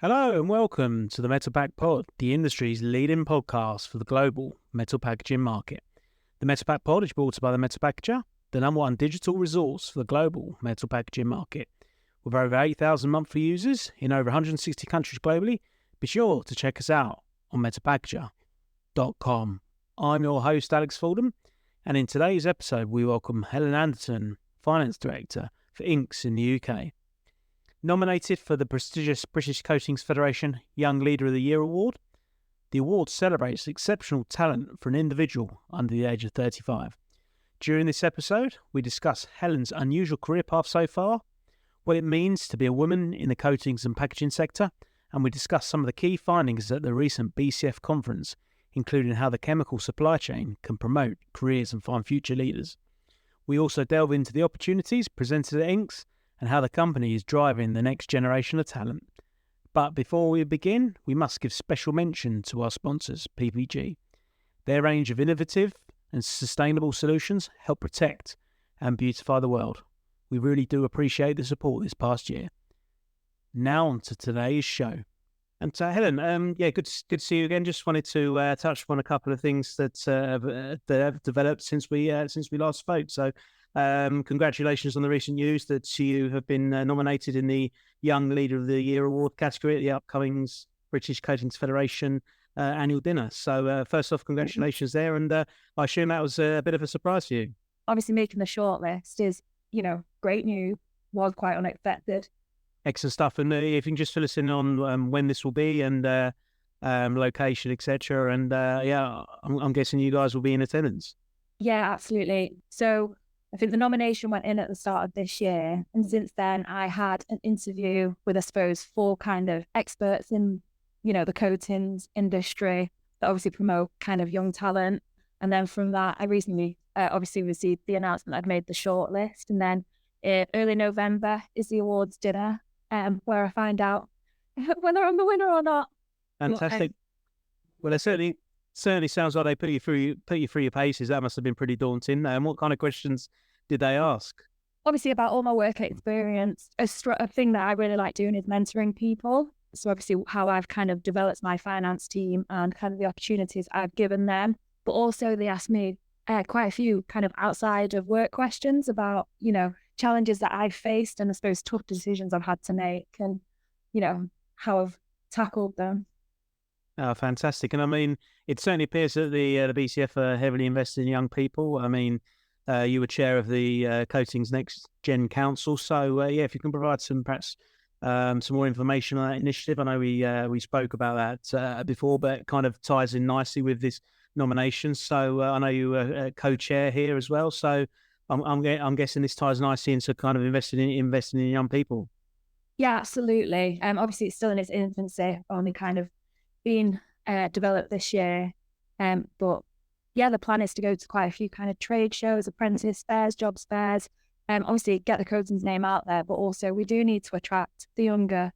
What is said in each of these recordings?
Hello and welcome to the Metal Pack Pod, the industry's leading podcast for the global metal packaging market. The Metal Pack Pod is brought to you by the Metal Packager, the number one digital resource for the global metal packaging market. With over 8,000 monthly users in over 160 countries globally, be sure to check us out on metalpackager.com. I'm your host, Alex Fordham, and in today's episode, we welcome Helen Anderton, Finance Director for Inks in the UK. Nominated for the prestigious British Coatings Federation Young Leader of the Year award, the award celebrates exceptional talent for an individual under the age of 35. During this episode, we discuss Helen's unusual career path so far, what it means to be a woman in the coatings and packaging sector, and we discuss some of the key findings at the recent BCF conference, including how the chemical supply chain can promote careers and find future leaders. We also delve into the opportunities presented at Inks and how the company is driving the next generation of talent. But before we begin, we must give special mention to our sponsors, PPG. Their range of innovative and sustainable solutions help protect and beautify the world. We really do appreciate the support this past year. Now on to today's show. And Helen, good to see you again. Just wanted to touch upon a couple of things that have developed since we last spoke. So, congratulations on the recent news that you have been nominated in the Young Leader of the Year award category at the upcoming British Coatings Federation annual dinner. So, first off, congratulations there, and I assume that was a bit of a surprise for you. Obviously, making the shortlist is, great news. Was quite unexpected. Excellent stuff. And if you can just fill us in on when this will be and location, etc. And I'm guessing you guys will be in attendance. Yeah, absolutely. So I think the nomination went in at the start of this year. And since then, I had an interview with, I suppose, 4 kind of experts in, the coatings industry that obviously promote kind of young talent. And then from that, I recently obviously received the announcement I'd made the shortlist. And then early November is the awards dinner. Where I find out whether I'm the winner or not. Fantastic. Well, it certainly sounds like they put you through your paces. That must have been pretty daunting. And what kind of questions did they ask? Obviously, about all my work experience. A thing that I really like doing is mentoring people. So obviously, how I've kind of developed my finance team and kind of the opportunities I've given them. But also, they asked me quite a few kind of outside of work questions about, challenges that I've faced and I suppose tough decisions I've had to make and, how I've tackled them. Oh, fantastic. And I mean, it certainly appears that the BCF are heavily invested in young people. I mean, you were chair of the Coatings Next Gen Council. So, if you can provide some more information on that initiative. I know we spoke about that before, but it kind of ties in nicely with this nomination. So I know you were co-chair here as well. So I'm guessing this ties nicely into kind of investing in young people. Yeah, absolutely. Obviously, it's still in its infancy, only kind of being developed this year. But yeah, the plan is to go to quite a few kind of trade shows, apprentice fairs, jobs fairs. Obviously, get the coatings name out there, but also we do need to attract the younger,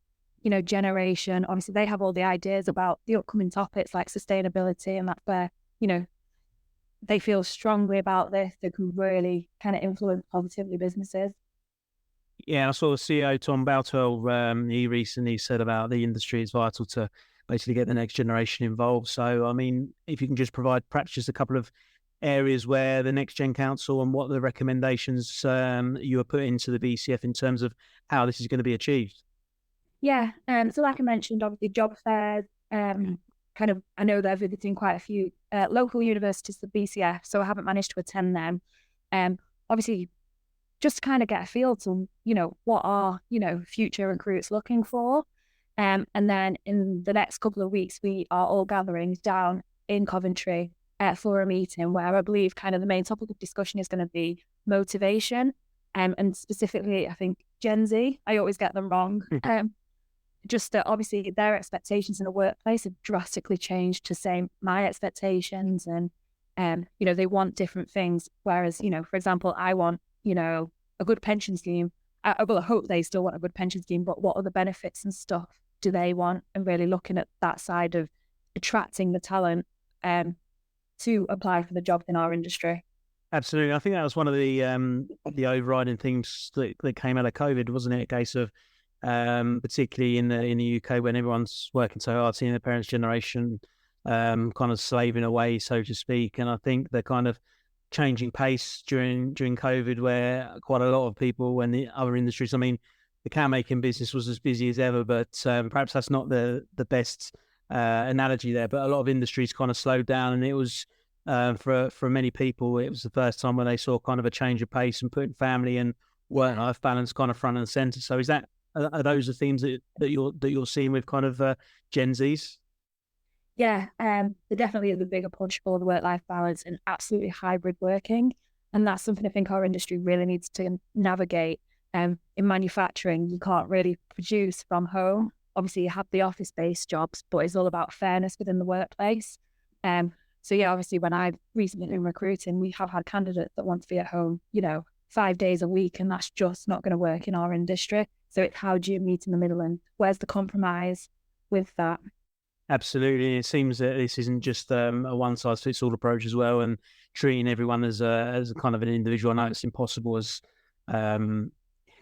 generation. Obviously, they have all the ideas about the upcoming topics like sustainability, and that's where, they feel strongly about this. They can really kind of influence positively businesses. Yeah, I saw the CEO, Tom Boutwell, he recently said about the industry is vital to basically get the next generation involved. So, I mean, if you can just provide perhaps just a couple of areas where the Next Gen Council and what the recommendations you are put into the BCF in terms of how this is going to be achieved. Yeah, so like I mentioned, obviously job fairs, kind of, I know they're visiting quite a few local universities, the BCF, so I haven't managed to attend them. Obviously, just to kind of get a feel to, what are, future recruits looking for. And then in the next couple of weeks, we are all gathering down in Coventry for a meeting where I believe kind of the main topic of discussion is going to be motivation. And specifically, I think Gen Z, I always get them wrong. Just that obviously their expectations in the workplace have drastically changed to say my expectations and, they want different things. Whereas, for example, I want, a good pension scheme. I hope they still want a good pension scheme, but what other benefits and stuff do they want? And really looking at that side of attracting the talent to apply for the jobs in our industry. Absolutely. I think that was one of the overriding things that came out of COVID, wasn't it? A case of particularly in the UK when everyone's working so hard, seeing their parents' generation kind of slaving away, so to speak. And I think they're kind of changing pace during COVID, where quite a lot of people and the other industries. I mean, the can making business was as busy as ever, but perhaps that's not the best analogy there. But a lot of industries kind of slowed down, and it was for many people, it was the first time when they saw kind of a change of pace and putting family and work-life balance kind of front and center. So is that are those the themes that you're seeing with kind of Gen Zs? Yeah, there definitely is a bigger push for the work-life balance and absolutely hybrid working. And that's something I think our industry really needs to navigate. In manufacturing, you can't really produce from home. Obviously, you have the office-based jobs, but it's all about fairness within the workplace. So yeah, obviously, when I've recently been recruiting, we have had candidates that want to be at home, 5 days a week, and that's just not going to work in our industry. So it's how do you meet in the middle, and where's the compromise with that? Absolutely. It seems that this isn't just a one-size-fits-all approach as well, and treating everyone as a kind of an individual. I know it's impossible as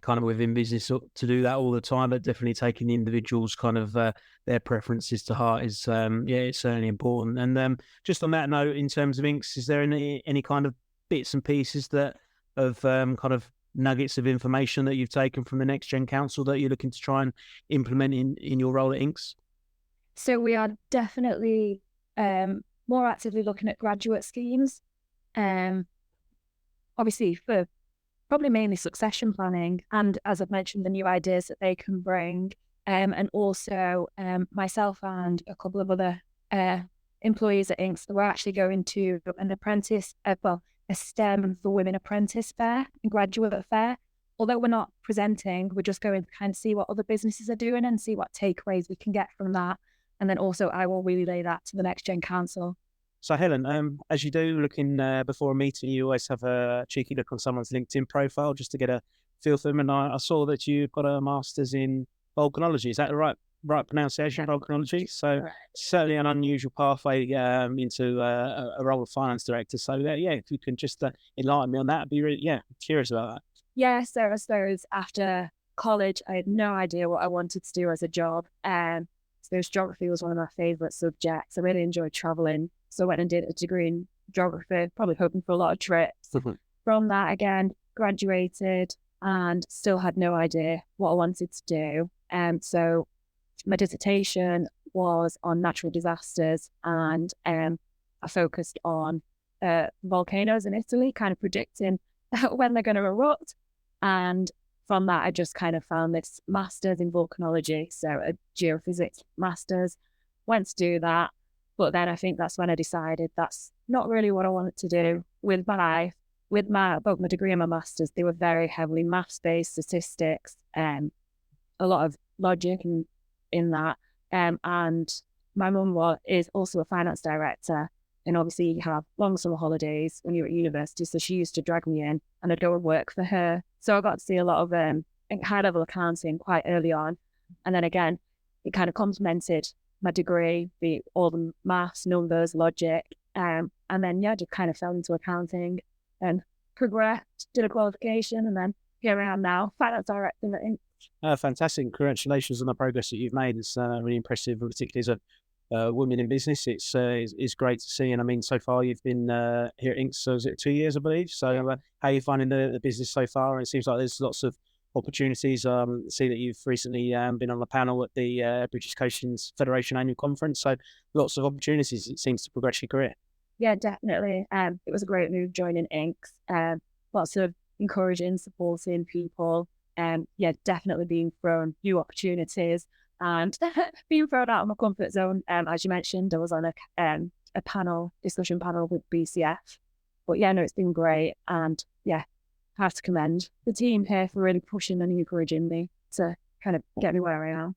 kind of within business to do that all the time, but definitely taking the individuals kind of their preferences to heart is it's certainly important. And just on that note, in terms of inks, is there any kind of bits and pieces that of kind of nuggets of information that you've taken from the Next Gen Council that you're looking to try and implement in your role at Inks? So we are definitely more actively looking at graduate schemes. Obviously, for probably mainly succession planning, and as I've mentioned, the new ideas that they can bring. And also myself and a couple of other employees at Inks, we're actually going to an apprentice, a STEM for Women apprentice fair and graduate fair. Although we're not presenting, we're just going to kind of see what other businesses are doing and see what takeaways we can get from that. And then also I will relay that to the Next Gen Council. So Helen, as you do looking before a meeting, you always have a cheeky look on someone's LinkedIn profile just to get a feel for them. And I saw that you've got a master's in volcanology. Is that the right pronunciation, volcanology? So certainly an unusual pathway into a role of finance director. So if you can just enlighten me on that, I'd be really curious about that. Yeah, so I suppose after college, I had no idea what I wanted to do as a job. So geography was one of my favourite subjects. I really enjoyed travelling. So I went and did a degree in geography, probably hoping for a lot of trips. From that, again, graduated and still had no idea what I wanted to do. So my dissertation was on natural disasters, and I focused on volcanoes in Italy, kind of predicting when they're going to erupt. And from that, I just kind of found this master's in volcanology, so a geophysics master's, went to do that. But then I think that's when I decided that's not really what I wanted to do with my life. With both my degree and my master's, they were very heavily maths-based, statistics, a lot of logic in that. And my mum is also a finance director. And obviously you have long summer holidays when you're at university. So she used to drag me in and I'd go and work for her. So I got to see a lot of high-level accounting quite early on. And then again, it kind of complemented my degree, all the maths, numbers, logic. And then, just kind of fell into accounting and progressed, did a qualification. And then here I am now, finance director at Inc. Fantastic. Congratulations on the progress that you've made. It's really impressive, particularly as a woman in business. It's great to see. And I mean, so far you've been here at Inks, so is it 2 years, I believe? So how are you finding the business so far? It seems like there's lots of opportunities. See that you've recently been on the panel at the British Coaching Federation annual conference. So lots of opportunities, it seems, to progress your career. Yeah, definitely. It was a great move joining Inks. Lots of encouraging, supporting people. Definitely being thrown new opportunities and being thrown out of my comfort zone. As you mentioned, I was on a discussion panel with BCF. But it's been great. And I have to commend the team here for really pushing and encouraging me to kind of get me where I am.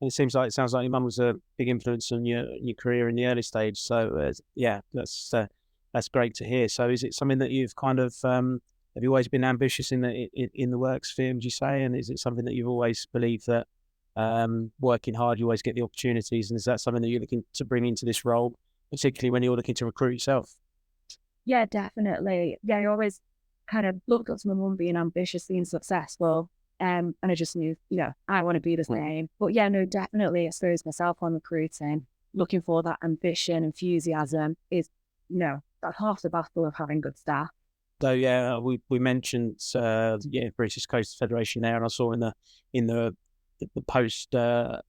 And it sounds like your mum was a big influence on your career in the early stage. So that's great to hear. So is it something that you've kind of have you always been ambitious in the work sphere, would you say? And is it something that you've always believed that working hard, you always get the opportunities? And is that something that you're looking to bring into this role, particularly when you're looking to recruit yourself? Yeah, definitely. I always kind of looked up to my mum being ambitious, being successful. And I just knew, I want to be the same. But yeah, no, definitely, I suppose myself on recruiting, looking for that ambition, enthusiasm is, that's half the battle of having good staff. So yeah, we mentioned British Coast Federation there, and I saw in the post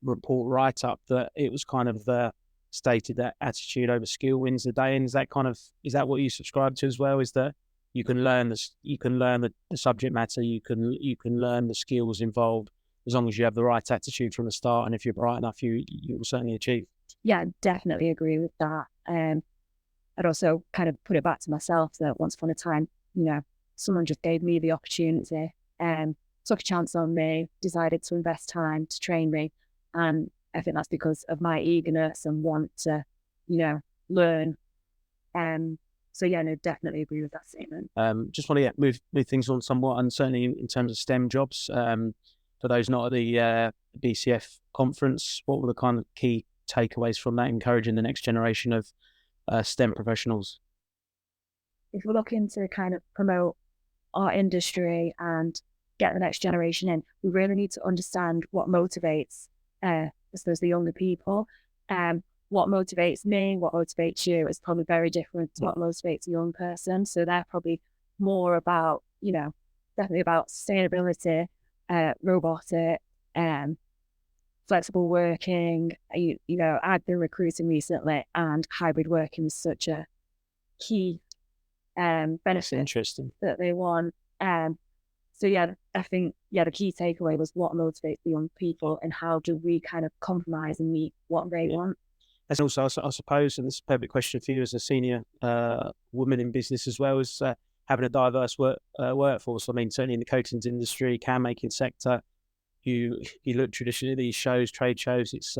report write up that it was kind of stated that attitude over skill wins the day. And is that what you subscribe to as well? Is that you can learn the subject matter, you can learn the skills involved as long as you have the right attitude from the start, and if you're bright enough, you will certainly achieve. Yeah, definitely agree with that. I'd also kind of put it back to myself that once upon a time, someone just gave me the opportunity and took a chance on me, decided to invest time to train me. And I think that's because of my eagerness and want to, learn. So yeah, no, definitely agree with that statement. Just want to move things on somewhat, and certainly in terms of STEM jobs. For those not at the BCF conference, what were the kind of key takeaways from that, encouraging the next generation of STEM professionals? If we're looking to kind of promote our industry and get the next generation in, we really need to understand what motivates, I suppose, the younger people. What motivates me, what motivates you is probably very different to what motivates a young person. So they're probably more about, definitely about sustainability, robotic, flexible working. I've been recruiting recently, and hybrid working is such a key benefit interesting that they want. So yeah, I think the key takeaway was what motivates the young people and how do we kind of compromise and meet what they want. And also, I suppose, and this is a perfect question for you as a senior woman in business as well, as having a diverse workforce. I mean, certainly in the coatings industry, can making sector, you look traditionally at these trade shows, it's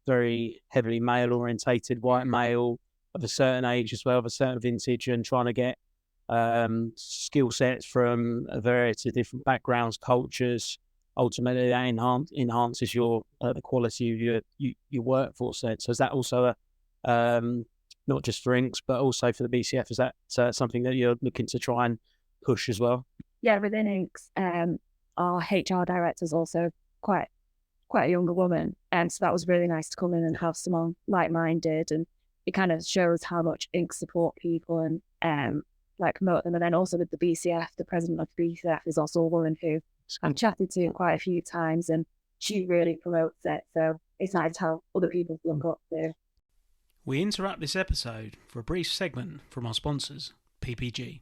very heavily male orientated, white male of a certain age as well, of a certain vintage, and trying to get skill sets from a variety of different backgrounds, cultures. Ultimately, that enhances your the quality of your workforce. So is that also not just for Inks, but also for the BCF? Is that something that you're looking to try and push as well? Yeah, within Inks, our HR director is also quite a younger woman, and so that was really nice to come in and have someone like-minded, and it kind of shows how much Inks support people and promote them. And then also with the BCF, the president of the BCF is also a woman who I've chatted to quite a few times, and she really promotes it. So it's nice to have other people look up to. We interrupt this episode for a brief segment from our sponsors, PPG.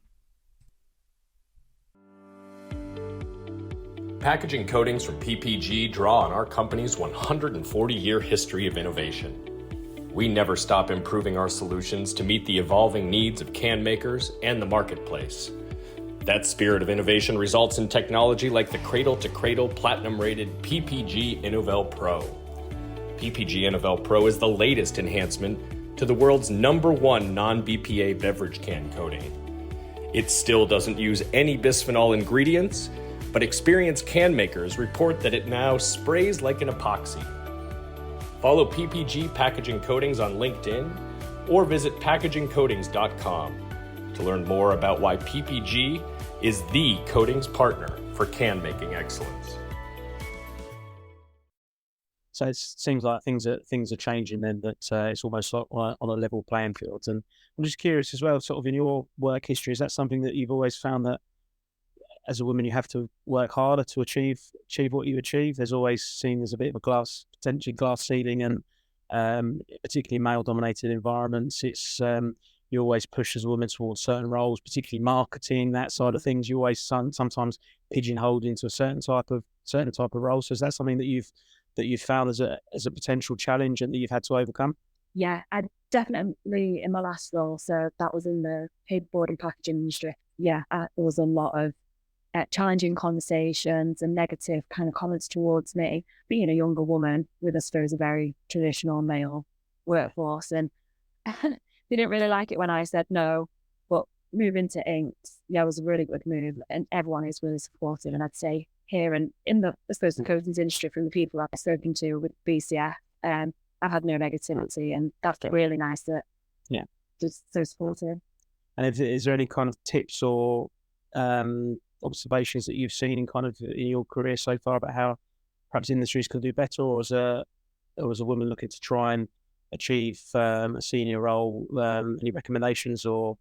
Packaging coatings from PPG draw on our company's 140-year history of innovation. We never stop improving our solutions to meet the evolving needs of can makers and the marketplace. That spirit of innovation results in technology like the cradle-to-cradle platinum-rated PPG Innovel Pro. PPG Innovel Pro is the latest enhancement to the world's #1 non-BPA beverage can coating. It still doesn't use any bisphenol ingredients, but experienced can makers report that it now sprays like an epoxy. Follow PPG Packaging Coatings on LinkedIn or visit packagingcoatings.com to learn more about why PPG is the coatings partner for can making excellence. So it seems like things are changing then, that it's almost like on a level playing field. And I'm just curious as well, sort of in your work history, is that something that you've always found that as a woman you have to work harder to achieve what you achieve? There's always seen as a bit of a potentially glass ceiling, and particularly male-dominated environments, it's you always push as a woman towards certain roles, particularly marketing, that side of things. You always sometimes pigeonholed into a certain type of role. So is that something that you've found as a potential challenge and that you've had to overcome? Yeah, I definitely in my last role, so that was in the paperboard and packaging industry. Yeah, there was a lot of challenging conversations and negative kind of comments towards me, being a younger woman with, I suppose, a very traditional male workforce. And they didn't really like it when I said no, but moving to Inks, was a really good move, and everyone is really supportive. And I'd say here and in the, I suppose, the coatings industry, from the people I've spoken to with BCF, I've had no negativity, and that's really nice that just so supportive. And is there any kind of tips or observations that you've seen in kind of in your career so far about how perhaps industries could do better, or as a woman looking to try and achieve a senior role? Any recommendations or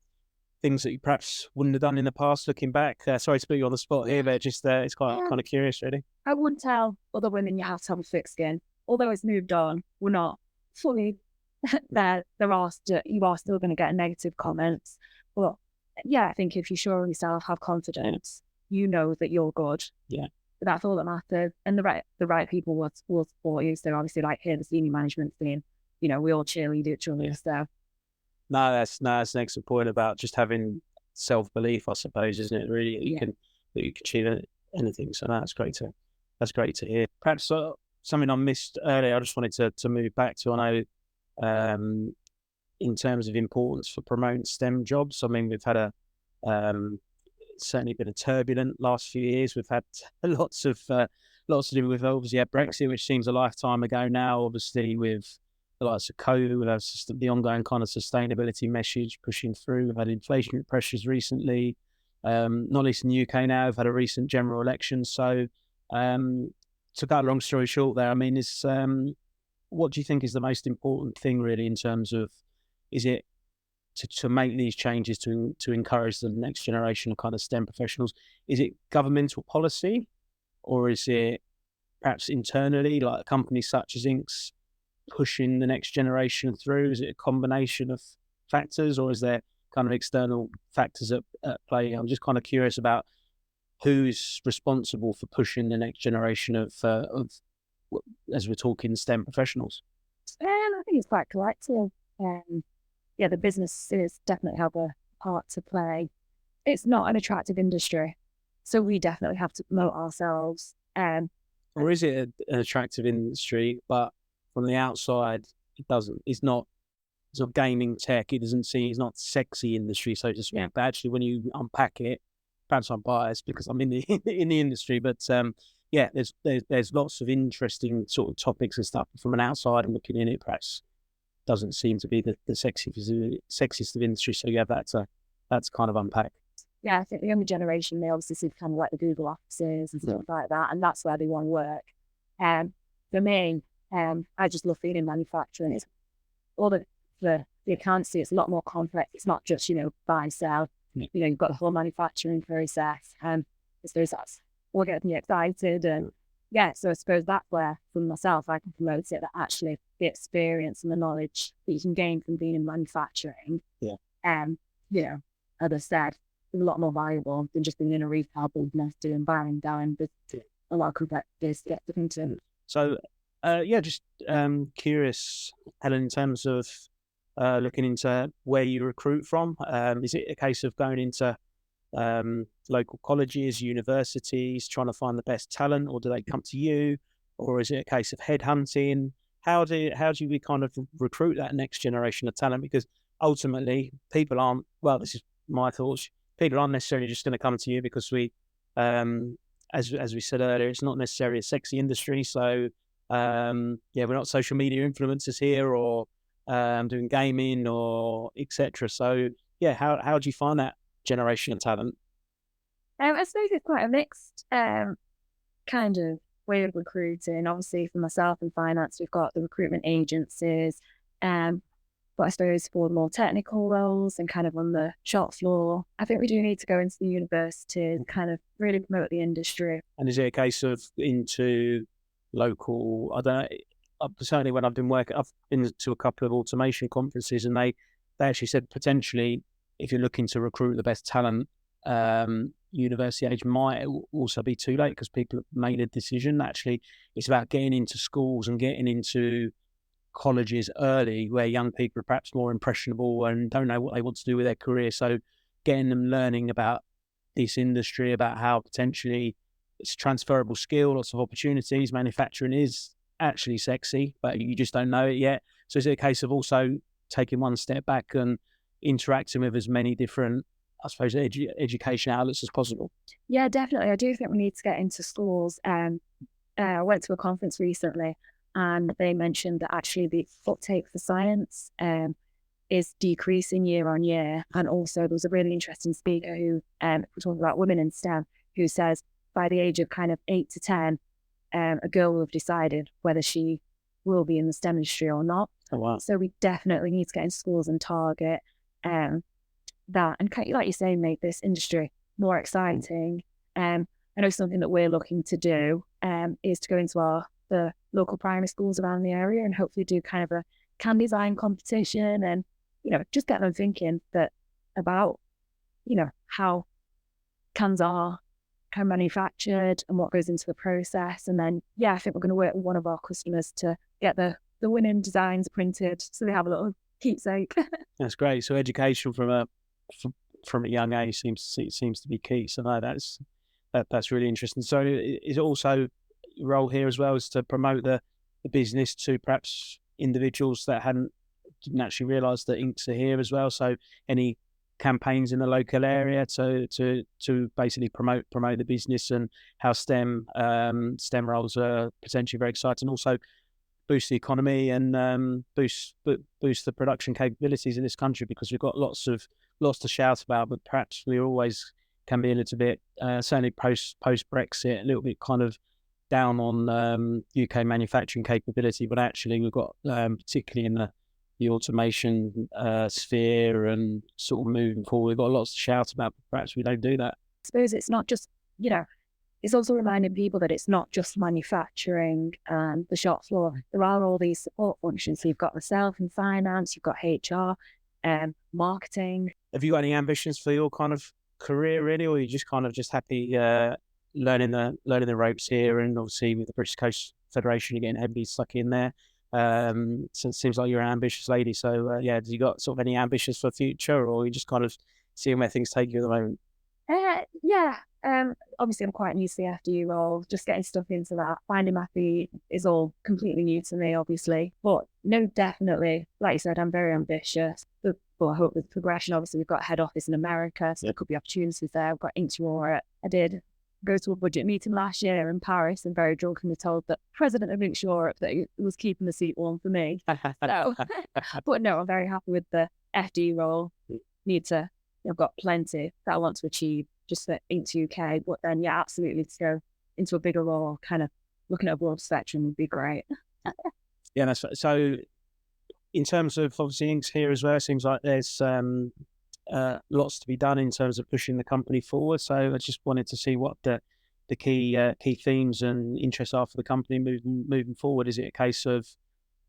things that you perhaps wouldn't have done in the past looking back? Sorry to put you on the spot here, but just it's kind of curious, really. I wouldn't tell other women you have to have a thick skin. Although it's moved on, we're not fully there. You are still going to get negative comments. But yeah, I think if you're sure of yourself, have confidence, you know that you're good. Yeah. But that's all that matters. And the right people will support you. So obviously, like here, the senior management thing, we all cheerlead each other. So. No, that's an excellent point about just having self-belief, I suppose, isn't it? Really, that you can achieve anything. So that's great to hear. Perhaps something I missed earlier, I just wanted to move back to. I know in terms of importance for promoting STEM jobs, I mean, we've had certainly been a turbulent last few years. We've had lots to do with, obviously, Brexit, which seems a lifetime ago now. Obviously, with the likes of COVID, we'll have the ongoing kind of sustainability message pushing through. We've had inflationary pressures recently, not least in the UK now. We've had a recent general election. So, to cut a long story short there, I mean, what do you think is the most important thing really in terms of, is it to make these changes to encourage the next generation of kind of STEM professionals? Is it governmental policy, or is it perhaps internally, like companies such as Inks pushing the next generation through? Is it a combination of factors, or is there kind of external factors at play? I'm just kind of curious about who's responsible for pushing the next generation of as we're talking STEM professionals. I think it's quite collective. The businesses definitely have a part to play. It's not an attractive industry, so we definitely have to promote ourselves. Or is it an attractive industry, but from the outside, it doesn't? It's not gaming tech. It's not sexy industry, so to speak. Yeah. But actually, when you unpack it, perhaps I'm biased because I'm in the industry, but there's lots of interesting sort of topics and stuff. From an outside and looking in, it perhaps doesn't seem to be the sexiest of industry. So yeah, that's kind of unpack. Yeah, I think the younger generation, they obviously see kind of like the Google offices and stuff like that, and that's where they want to work. For me, I just love being in manufacturing. It's all the accountancy. It's a lot more complex. It's not just buy, sell. You've got the whole manufacturing process. I suppose that's what gets me excited. And so I suppose that's where, for myself, I can promote it, that actually the experience and the knowledge that you can gain from being in manufacturing. Yeah. As I said, is a lot more valuable than just being in a retail business doing buying down. There's a lot of complexities to get into. So, just curious, Helen, in terms of looking into where you recruit from, is it a case of going into local colleges, universities, trying to find the best talent, or do they come to you, or is it a case of headhunting? How do we kind of recruit that next generation of talent? Because ultimately, people aren't. Well, this is my thoughts. People aren't necessarily just going to come to you because we, as we said earlier, it's not necessarily a sexy industry. So we're not social media influencers here, or doing gaming or etc. So how do you find that generation of talent? I suppose it's quite a mixed kind of way of recruiting. Obviously, for myself in finance, we've got the recruitment agencies, but I suppose for more technical roles and kind of on the shop floor, I think we do need to go into the university and kind of really promote the industry. And is it a case of into local? I don't know. Certainly, when I've been to a couple of automation conferences, and they actually said potentially, if you're looking to recruit the best talent, university age might also be too late because people have made a decision. Actually, it's about getting into schools and getting into colleges early, where young people are perhaps more impressionable and don't know what they want to do with their career. So getting them learning about this industry, about how potentially it's a transferable skill, lots of opportunities. Manufacturing is actually sexy, but you just don't know it yet. So it's a case of also taking one step back and interacting with as many different, I suppose, education outlets as possible. Yeah, definitely. I do think we need to get into schools. I went to a conference recently, and they mentioned that actually the uptake for science is decreasing year on year. And also there was a really interesting speaker who was talking about women in STEM, who says by the age of kind of 8 to 10, a girl will have decided whether she will be in the STEM industry or not. Oh, wow. So we definitely need to get in schools and target that, and like you say, make this industry more exciting. I know something that we're looking to do is to go into the local primary schools around the area and hopefully do kind of a can design competition, and just get them thinking about how cans are kind of manufactured and what goes into the process. And then I think we're going to work with one of our customers to get the winning designs printed so they have a little keepsake. That's great. So education from a young age seems to be key. So no, that's really interesting. So is it also your role here as well as to promote the business to perhaps individuals that didn't actually realise that inks are here as well? So any campaigns in the local area to basically promote the business and how STEM roles are potentially very exciting, also boost the economy and boost the production capabilities in this country, because we've got lots to shout about, but perhaps we always can be a little bit certainly post Brexit, a little bit kind of down on UK manufacturing capability, but actually we've got particularly in the automation sphere and sort of moving forward, we've got lots to shout about, but perhaps we don't do that. I suppose it's not just, it's also reminding people that it's not just manufacturing and the shop floor. There are all these support functions. So you've got myself in finance, you've got HR, marketing. Have you got any ambitions for your kind of career really, or are you just kind of just happy learning the ropes here, and obviously with the British Coast Federation you're getting heavily stuck in there? So it seems like you're an ambitious lady. So have you got sort of any ambitions for the future, or are you just kind of seeing where things take you at the moment? Obviously I'm quite new to the FD role, just getting stuck into that. Finding my feet is all completely new to me, obviously. But no, definitely, like you said, I'm very ambitious. But I hope with progression, obviously we've got head office in America, so there could be opportunities there. We've got Inked Europe. I did go to a budget meeting last year in Paris and very drunkenly told the president of Inked Europe that he was keeping the seat warm for me. So, but no, I'm very happy with the FD role. I've got plenty that I want to achieve just for Inked UK, but then absolutely to go into a bigger role, kind of looking at a broad spectrum would be great. Yeah, that's so. In terms of obviously Inks here as well, it seems like there's lots to be done in terms of pushing the company forward. So I just wanted to see what the key themes and interests are for the company moving forward. Is it a case of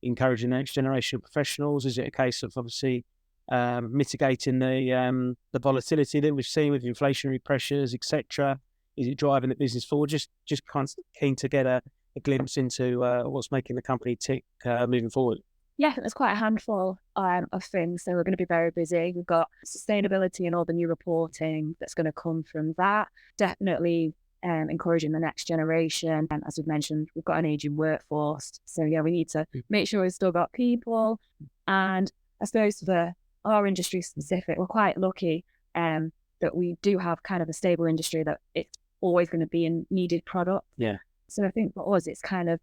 encouraging the next generation of professionals? Is it a case of obviously mitigating the volatility that we've seen with inflationary pressures, etc.? Is it driving the business forward? Just kind of keen to get a glimpse into what's making the company tick moving forward. Yeah, I think there's quite a handful of things. So we're going to be very busy. We've got sustainability and all the new reporting that's going to come from that. Definitely encouraging the next generation. And as we've mentioned, we've got an aging workforce. So we need to make sure we've still got people. And I suppose for our industry specific, we're quite lucky that we do have kind of a stable industry, that it's always going to be a needed product. Yeah. So I think for us, it's kind of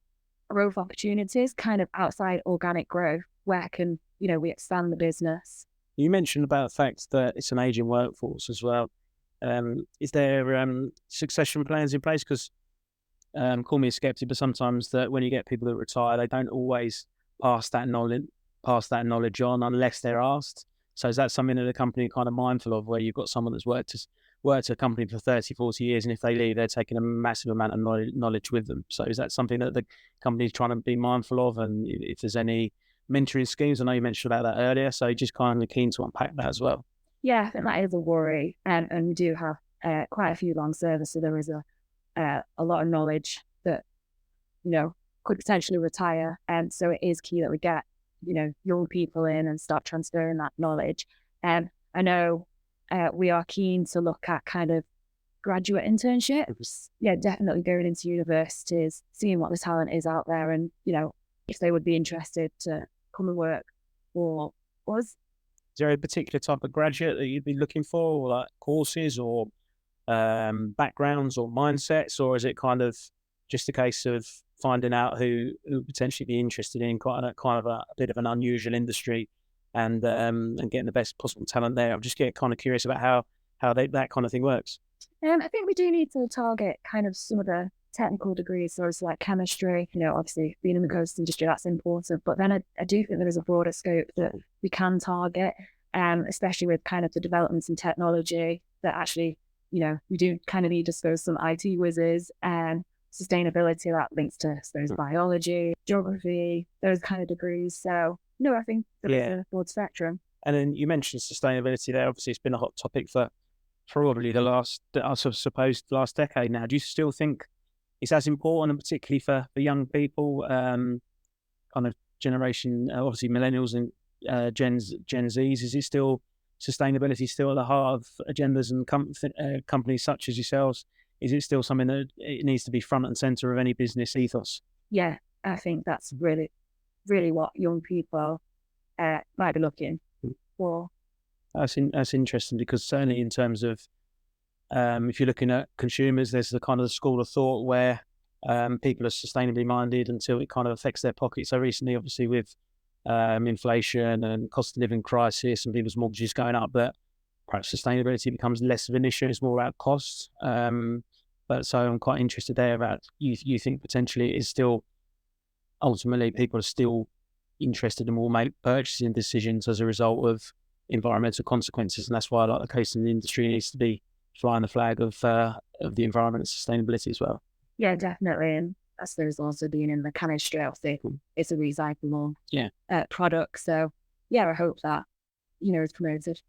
growth opportunities, kind of outside organic growth. Where can we expand the business? You mentioned about the fact that it's an aging workforce as well. Is there succession plans in place? Because call me a skeptic, but sometimes that when you get people that retire, they don't always pass that knowledge on unless they're asked. So is that something that the company kind of mindful of, where you've got someone that's worked at a company for 30, 40 years, and if they leave, they're taking a massive amount of knowledge with them? So is that something that the company's trying to be mindful of? And if there's any mentoring schemes, I know you mentioned about that earlier, so just kind of keen to unpack that as well. Yeah, I think that is a worry, and we do have quite a few long service, so there is a lot of knowledge that could potentially retire, and so it is key that we get young people in and start transferring that knowledge. And I know we are keen to look at kind of graduate internships. Yeah, definitely going into universities, seeing what the talent is out there, and if they would be interested to come and work for us. Is there a particular type of graduate that you'd be looking for, or like courses or backgrounds or mindsets, or is it kind of just a case of finding out who potentially be interested in kind of a bit of an unusual industry and getting the best possible talent there? I'm just kind of curious about how that kind of thing works. I think we do need to target kind of some of the technical degrees, so it's like chemistry, obviously being in the ghost industry, that's important. But then I do think there is a broader scope that we can target, especially with kind of the developments in technology that actually, we do kind of need to suppose some IT whizzes and sustainability that links to, I suppose, biology, geography, those kind of degrees. So, no, I think it's a broad spectrum. And then you mentioned sustainability there. Obviously, it's been a hot topic for probably the last decade now. Do you still think it's as important, and particularly for young people, kind of generation, obviously millennials and Gen Zs? Is it still sustainability still at the heart of agendas and companies such as yourselves? Is it still something that it needs to be front and center of any business ethos? Yeah, I think that's really, really what young people might be looking for. That's interesting, because certainly in terms of if you're looking at consumers, there's the kind of school of thought where people are sustainably minded until it kind of affects their pocket. So recently, obviously, with inflation and cost of living crisis and people's mortgages going up, that perhaps sustainability becomes less of an issue. It's more about costs. But so I'm quite interested there about you think potentially it is still, ultimately, people are still interested and will make purchasing decisions as a result of environmental consequences. And that's why, like the case in the industry, needs to be flying the flag of the environment and sustainability as well. Yeah, definitely. And I suppose also being in the chemistry, obviously, it's a recyclable product. So, yeah, I hope that, is promoted.